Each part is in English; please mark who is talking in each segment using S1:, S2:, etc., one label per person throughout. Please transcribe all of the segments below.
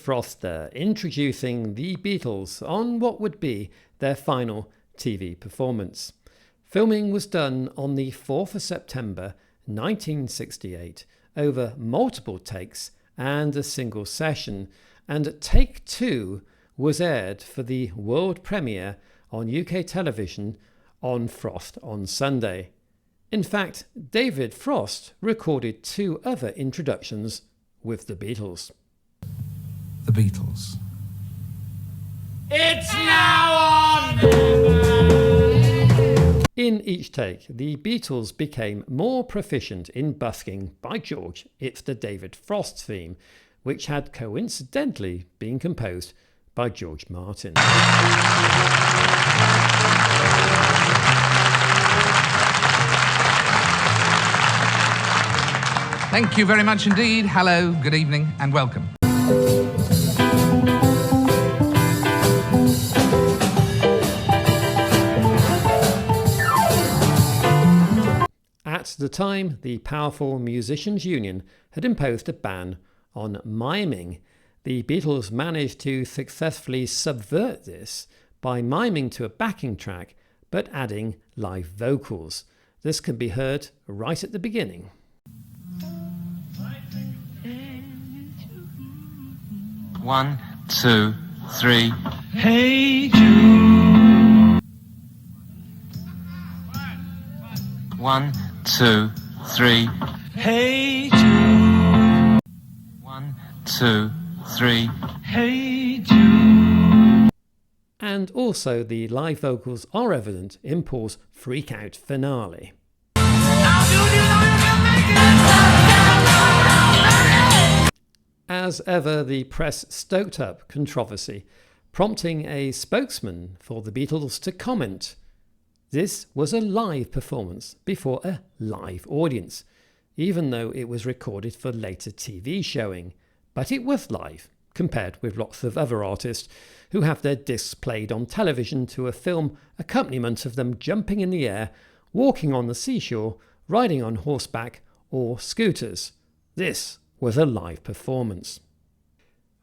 S1: Frost there, introducing the Beatles on what would be their final TV performance. Filming was done on the 4th of September 1968 over multiple takes and a single session, and take 2 was aired for the world premiere on UK television on Frost on Sunday. In fact, David Frost recorded 2 other introductions with the Beatles.
S2: The Beatles.
S3: It's now on!
S1: In each take, the Beatles became more proficient in busking by George It's the David Frost theme, which had coincidentally been composed by George Martin.
S2: Thank you very much indeed. Hello, good evening, and welcome.
S1: At the time, the powerful Musicians' Union had imposed a ban on miming. The Beatles managed to successfully subvert this by miming to a backing track but adding live vocals. This can be heard right at the beginning.
S4: One, two, three.
S3: Hey Jude.
S4: 1, 2, 3.
S3: Hey Jude.
S4: 1, 2, 3.
S3: Hey Jude.
S1: And also the live vocals are evident in Paul's Freak Out finale. As ever, the press stoked up controversy, prompting a spokesman for the Beatles to comment. This was a live performance before a live audience, even though it was recorded for later TV showing. But it was live, compared with lots of other artists who have their discs played on television to a film accompaniment of them jumping in the air, walking on the seashore, riding on horseback or scooters. This was a live performance.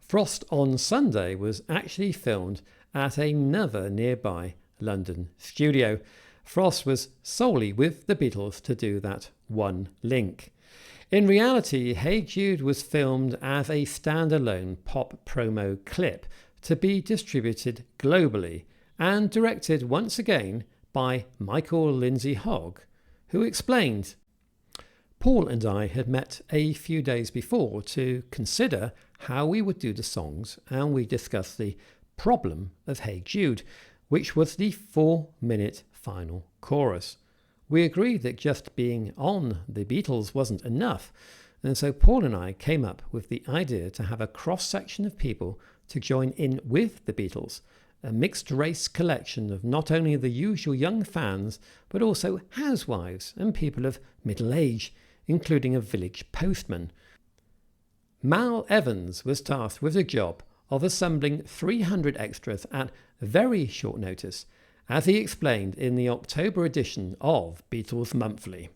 S1: Frost on Sunday was actually filmed at another nearby London studio. Frost was solely with the Beatles to do that one link. In reality, Hey Jude was filmed as a standalone pop promo clip to be distributed globally and directed once again by Michael Lindsay Hogg, who explained, "Paul and I had met a few days before to consider how we would do the songs, and we discussed the problem of Hey Jude, which was the 4-minute final chorus. We agreed that just being on the Beatles wasn't enough, and so Paul and I came up with the idea to have a cross-section of people to join in with the Beatles, a mixed-race collection of not only the usual young fans, but also housewives and people of middle age, including a village postman. Mal Evans was tasked with the job of assembling 300 extras at very short notice, as he explained in the October edition of Beatles Monthly.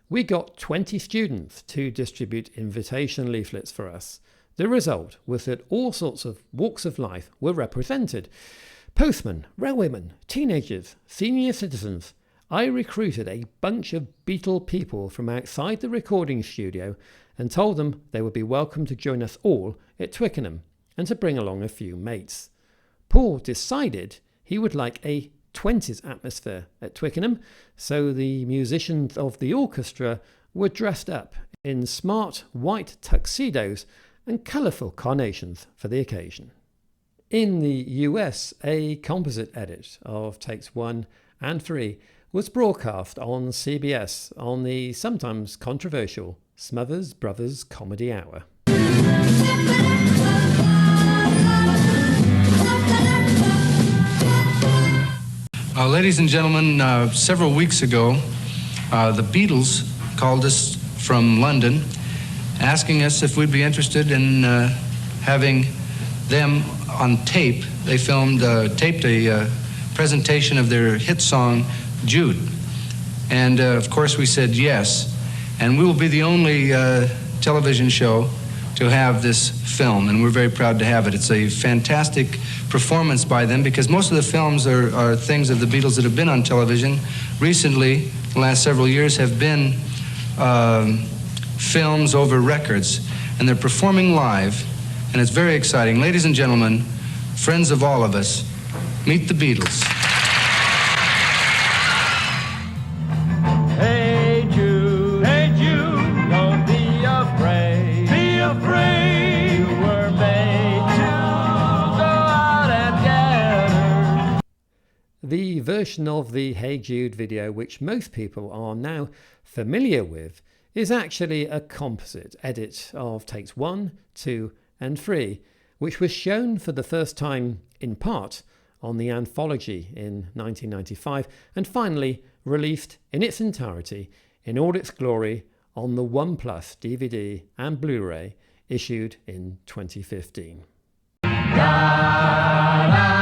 S1: We got 20 students to distribute invitation leaflets for us. The result was that all sorts of walks of life were represented. Postmen, railwaymen, teenagers, senior citizens. I recruited a bunch of Beatle people from outside the recording studio and told them they would be welcome to join us all at Twickenham and to bring along a few mates. Paul decided he would like a 20s atmosphere at Twickenham, so the musicians of the orchestra were dressed up in smart white tuxedos and colourful carnations for the occasion. In the US, a composite edit of takes 1 and 3 was broadcast on CBS on the sometimes controversial Smothers Brothers Comedy Hour.
S5: Ladies and gentlemen, several weeks ago, the Beatles called us from London asking us if we'd be interested in having them on tape. They taped a presentation of their hit song, Jude. And of course we said yes. And we will be the only television show to have this film, and we're very proud to have it. It's a fantastic performance by them because most of the films are things of the Beatles that have been on television. Recently, the last several years, have been films over records, and they're performing live, and it's very exciting. Ladies and gentlemen, friends of all of us, meet the Beatles.
S3: Hey Jude, hey Jude, don't be afraid. Be afraid. You were made to go out and get her.
S1: The version of the Hey Jude video, which most people are now familiar with, is actually a composite edit of takes 1, 2 and 3, which was shown for the first time in part on the Anthology in 1995 and finally released in its entirety in all its glory on the 1+ DVD and Blu-ray issued in 2015.
S3: Da, da.